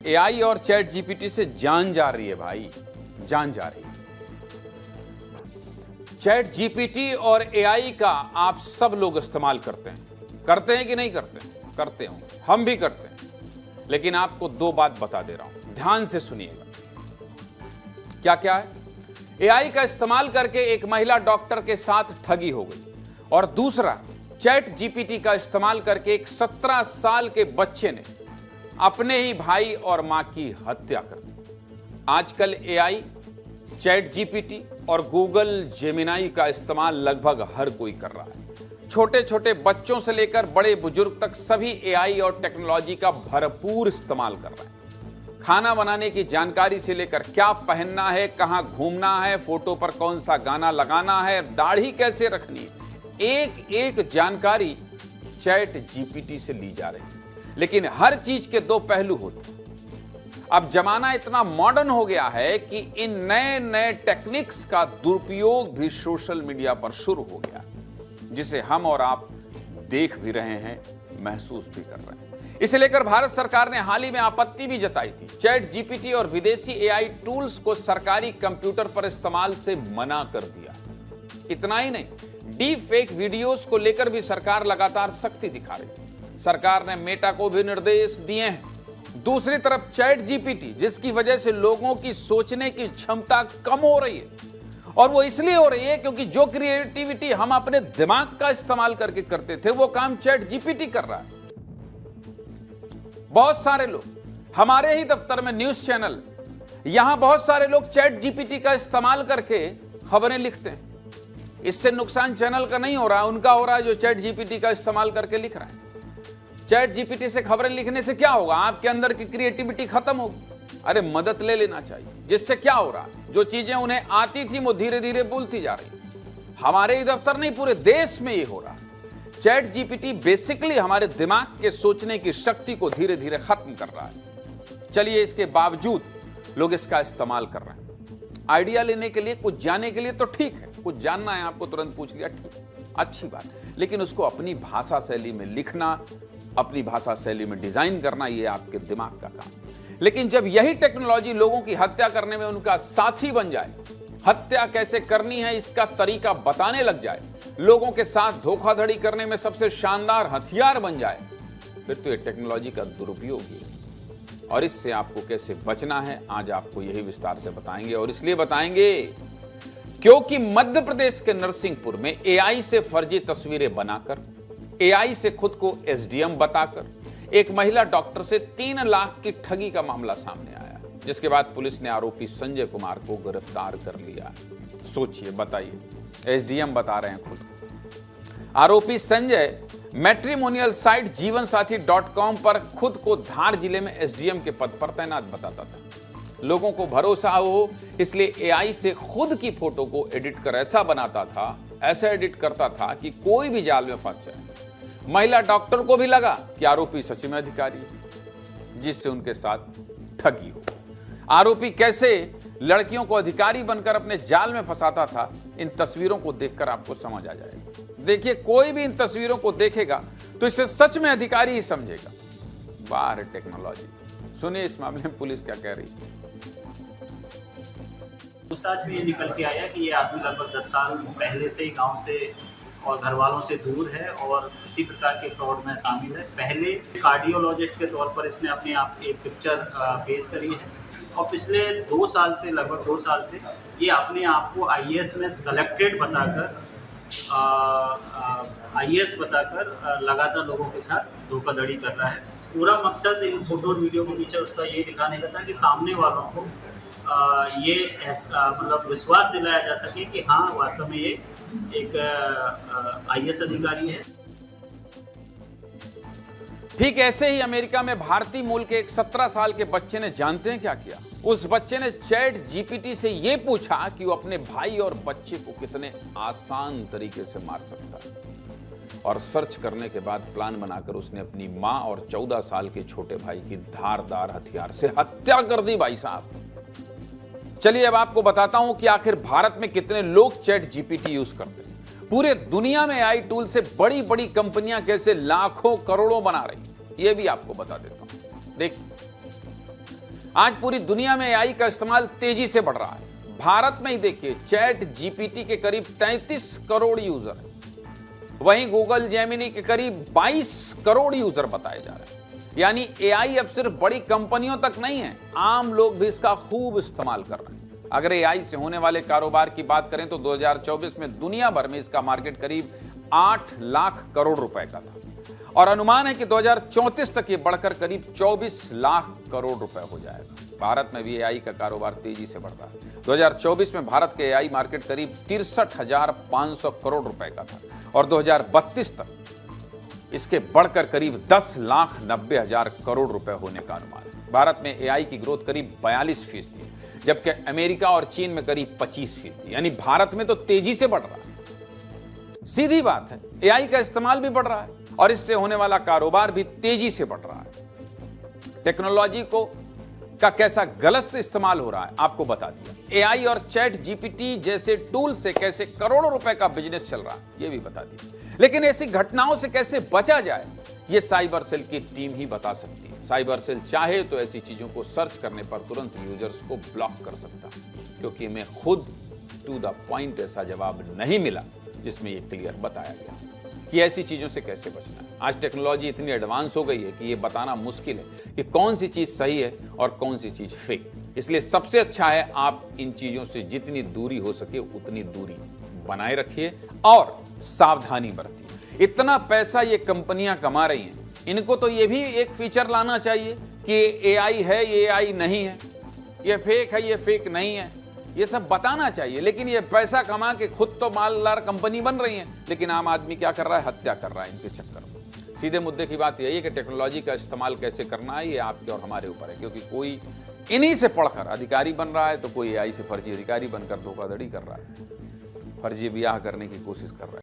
AI और chat GPT से जान जा रही है भाई, जान जा रही है। चैट जीपीटी और एआई का आप सब लोग इस्तेमाल करते हैं कि नहीं करते? करते हो, हम भी करते हैं। लेकिन आपको दो बात बता दे रहा हूं, ध्यान से सुनिएगा। क्या क्या है? एआई का इस्तेमाल करके एक महिला डॉक्टर के साथ ठगी हो गई, और दूसरा, चैट जीपीटी का इस्तेमाल करके एक 17 साल के बच्चे ने अपने ही भाई और मां की हत्या कर दी। आजकल एआई, चैट जीपीटी और गूगल जेमिनाई का इस्तेमाल लगभग हर कोई कर रहा है। छोटे छोटे बच्चों से लेकर बड़े बुजुर्ग तक सभी एआई और टेक्नोलॉजी का भरपूर इस्तेमाल कर रहे हैं। खाना बनाने की जानकारी से लेकर क्या पहनना है, कहां घूमना है, फोटो पर कौन सा गाना लगाना है, दाढ़ी कैसे रखनी है, एक एक जानकारी चैट जीपीटी से ली जा रही है। लेकिन हर चीज के दो पहलू होते हैं। अब जमाना इतना मॉडर्न हो गया है कि इन नए नए टेक्निक्स का दुरुपयोग भी सोशल मीडिया पर शुरू हो गया, जिसे हम और आप देख भी रहे हैं, महसूस भी कर रहे हैं। इसे लेकर भारत सरकार ने हाल ही में आपत्ति भी जताई थी। चैट जीपीटी और विदेशी एआई टूल्स को सरकारी कंप्यूटर पर इस्तेमाल से मना कर दिया। इतना ही नहीं, डीप फेक वीडियोस को लेकर भी सरकार लगातार सख्ती दिखा रही है। सरकार ने मेटा को भी निर्देश दिए हैं। दूसरी तरफ चैट जीपीटी, जिसकी वजह से लोगों की सोचने की क्षमता कम हो रही है, और वो इसलिए हो रही है क्योंकि जो क्रिएटिविटी हम अपने दिमाग का इस्तेमाल करके करते थे, वो काम चैट जीपीटी कर रहा है। बहुत सारे लोग, हमारे ही दफ्तर में न्यूज चैनल, यहां बहुत सारे लोग चैट जीपीटी का इस्तेमाल करके खबरें लिखते हैं। इससे नुकसान चैनल का नहीं हो रहा है, उनका हो रहा है जो चैट जीपीटी का इस्तेमाल करके लिख रहा है। चैट जीपीटी से खबरें लिखने से क्या होगा? आपके अंदर की क्रिएटिविटी खत्म होगी। अरे मदद ले लेना चाहिए। जिससे क्या हो रहा है, जो चीजें उन्हें आती थी वो धीरे धीरे भूलती जा रही। हमारे ही दफ्तर नहीं, पूरे देश में ये हो रहा है। चैट जीपीटी बेसिकली हमारे दिमाग के सोचने की शक्ति को धीरे धीरे खत्म कर रहा है। चलिए, इसके बावजूद लोग इसका इस्तेमाल कर रहे हैं। आइडिया लेने के लिए, कुछ जानने के लिए तो ठीक है, कुछ जानना है आपको तुरंत पूछ लिया, ठीक, अच्छी बात। लेकिन उसको अपनी भाषा शैली में लिखना, अपनी भाषा शैली में डिजाइन करना, ये आपके दिमाग का काम। लेकिन जब यही टेक्नोलॉजी लोगों की हत्या करने में उनका साथी बन जाए, हत्या कैसे करनी है इसका तरीका बताने लग जाए, लोगों के साथ धोखाधड़ी करने में सबसे शानदार हथियार बन जाए, फिर तो ये टेक्नोलॉजी का दुरुपयोग है। और इससे आपको कैसे बचना है, आज आपको यही विस्तार से बताएंगे। और इसलिए बताएंगे क्योंकि मध्य प्रदेश के नरसिंहपुर में एआई से फर्जी तस्वीरें बनाकर, एआई से खुद को एसडीएम बताकर एक महिला डॉक्टर से 3 लाख की ठगी का मामला सामने आया, जिसके बाद पुलिस ने आरोपी संजय कुमार को गिरफ्तार कर लिया। सोचिए, बताइए, एसडीएम बता रहे हैं खुद। आरोपी संजय मैट्रिमोनियल साइट जीवनसाथी.com पर खुद को धार जिले में एसडीएम के पद पर तैनात बताता था। लोगों को भरोसा हो इसलिए एआई से खुद की फोटो को एडिट कर ऐसा बनाता था, ऐसा एडिट करता था कि कोई भी जाल में फंस जाए। महिला डॉक्टर को भी लगा कि आरोपी सच में अधिकारी है, जिससे उनके साथ ठगी हो। आरोपी कैसे लड़कियों को अधिकारी बनकर अपने जाल में फंसाता था, इन तस्वीरों को देखकर आपको समझ आ जाएगा। देखिए, कोई भी इन तस्वीरों को देखेगा तो इसे सच में अधिकारी ही समझेगा। बाहर टेक्नोलॉजी। सुनिए इस मामले में पुलिस क्या कह रही है। पूछताछ में ये निकल के आया कि ये आदमी लगभग 10 साल पहले से ही गांव से और घर वालों से दूर है और इसी प्रकार के फ्रॉड में शामिल है। पहले कार्डियोलॉजिस्ट के तौर पर इसने अपने आप की पिक्चर पेश करी है और पिछले 2 साल से, लगभग 2 साल से ये अपने आप को आईएएस में सेलेक्टेड बताकर लगातार लोगों के साथ धोखाधड़ी कर रहा है। पूरा मकसद इन फोटो और वीडियो के पीछे उसका ये दिखाने का था कि सामने वालों को ये मतलब विश्वास दिलाया जा सके कि हाँ, वास्तव में ये एक आईएएस अधिकारी है। ठीक ऐसे ही अमेरिका में भारतीय मूल के एक 17 साल के बच्चे ने, जानते हैं क्या किया? उस बच्चे ने चैट जीपीटी से यह पूछा कि वो अपने भाई और बच्चे को कितने आसान तरीके से मार सकता है, और सर्च करने के बाद प्लान बनाकर उसने अपनी मां और 14 साल के छोटे भाई की धारदार हथियार से हत्या कर दी। भाई साहब, चलिए अब आपको बताता हूं कि आखिर भारत में कितने लोग चैट जीपीटी यूज करते हैं। पूरे दुनिया में एआई टूल से बड़ी बड़ी कंपनियां कैसे लाखों करोड़ों बना रही, यह भी आपको बता देता हूं। देखिए, आज पूरी दुनिया में एआई का इस्तेमाल तेजी से बढ़ रहा है। भारत में ही देखिए, चैट जीपीटी के करीब 33 करोड़ यूजर हैं। वहीं गूगल जेमिनी के करीब 22 करोड़ यूजर बताए जा रहे हैं। यानी एआई अब सिर्फ बड़ी कंपनियों तक नहीं है, आम लोग भी इसका खूब इस्तेमाल कर रहे हैं। अगर एआई से होने वाले कारोबार की बात करें तो 2024 में दुनिया भर में इसका मार्केट करीब 8 लाख करोड़ रुपए का था और अनुमान है कि 2034 तक ये बढ़कर करीब 24 लाख करोड़ रुपए हो जाएगा। भारत में भी एआई का कारोबार तेजी से बढ़ रहा है। 2024 में भारत के एआई मार्केट करीब 63,500 करोड़ रुपए का था और 2032 तक इसके बढ़कर करीब 10,90,000 करोड़ रुपए होने का अनुमान है। भारत में एआई की ग्रोथ करीब 42% है, जबकि अमेरिका और चीन में करीब 25%। यानी भारत में तो तेजी से बढ़ रहा है। सीधी बात है, एआई का इस्तेमाल भी बढ़ रहा है और इससे होने वाला कारोबार भी तेजी से बढ़ रहा है। टेक्नोलॉजी का कैसा गलत इस्तेमाल हो रहा है आपको बता दिया। एआई और चैट जीपीटी जैसे टूल से कैसे करोड़ों रुपए का बिजनेस चल रहा है ये भी बता दिया। लेकिन ऐसी घटनाओं से कैसे बचा जाए ये साइबर सेल की टीम ही बता सकती है। साइबर सेल चाहे तो ऐसी चीजों को सर्च करने पर तुरंत यूजर्स को ब्लॉक कर सकता है, क्योंकि मैं खुद टू द पॉइंट ऐसा जवाब नहीं मिला जिसमें ये क्लियर बताया गया कि ऐसी चीजों से कैसे बचना है। आज टेक्नोलॉजी इतनी एडवांस हो गई है कि ये बताना मुश्किल है कि कौन सी चीज सही है और कौन सी चीज फेक। इसलिए सबसे अच्छा है आप इन चीजों से जितनी दूरी हो सके उतनी दूरी बनाए रखिए और सावधानी बरतिए। इतना पैसा ये कंपनियां कमा रही हैं, इनको तो ये भी एक फीचर लाना चाहिए कि एआई है, ये एआई नहीं है, ये फेक है, ये फेक नहीं है, ये सब बताना चाहिए। लेकिन ये पैसा कमा के खुद तो मालदार कंपनी बन रही है, लेकिन आम आदमी क्या कर रहा है, हत्या कर रहा है इनके चक्कर में। सीधे मुद्दे की बात यही है कि टेक्नोलॉजी का इस्तेमाल कैसे करना है ये आपके और हमारे ऊपर है, क्योंकि कोई इन्हीं से पढ़कर अधिकारी बन रहा है तो कोई एआई से फर्जी अधिकारी बनकर धोखाधड़ी कर रहा है, फर्जी ब्याह करने की कोशिश कर रहा है।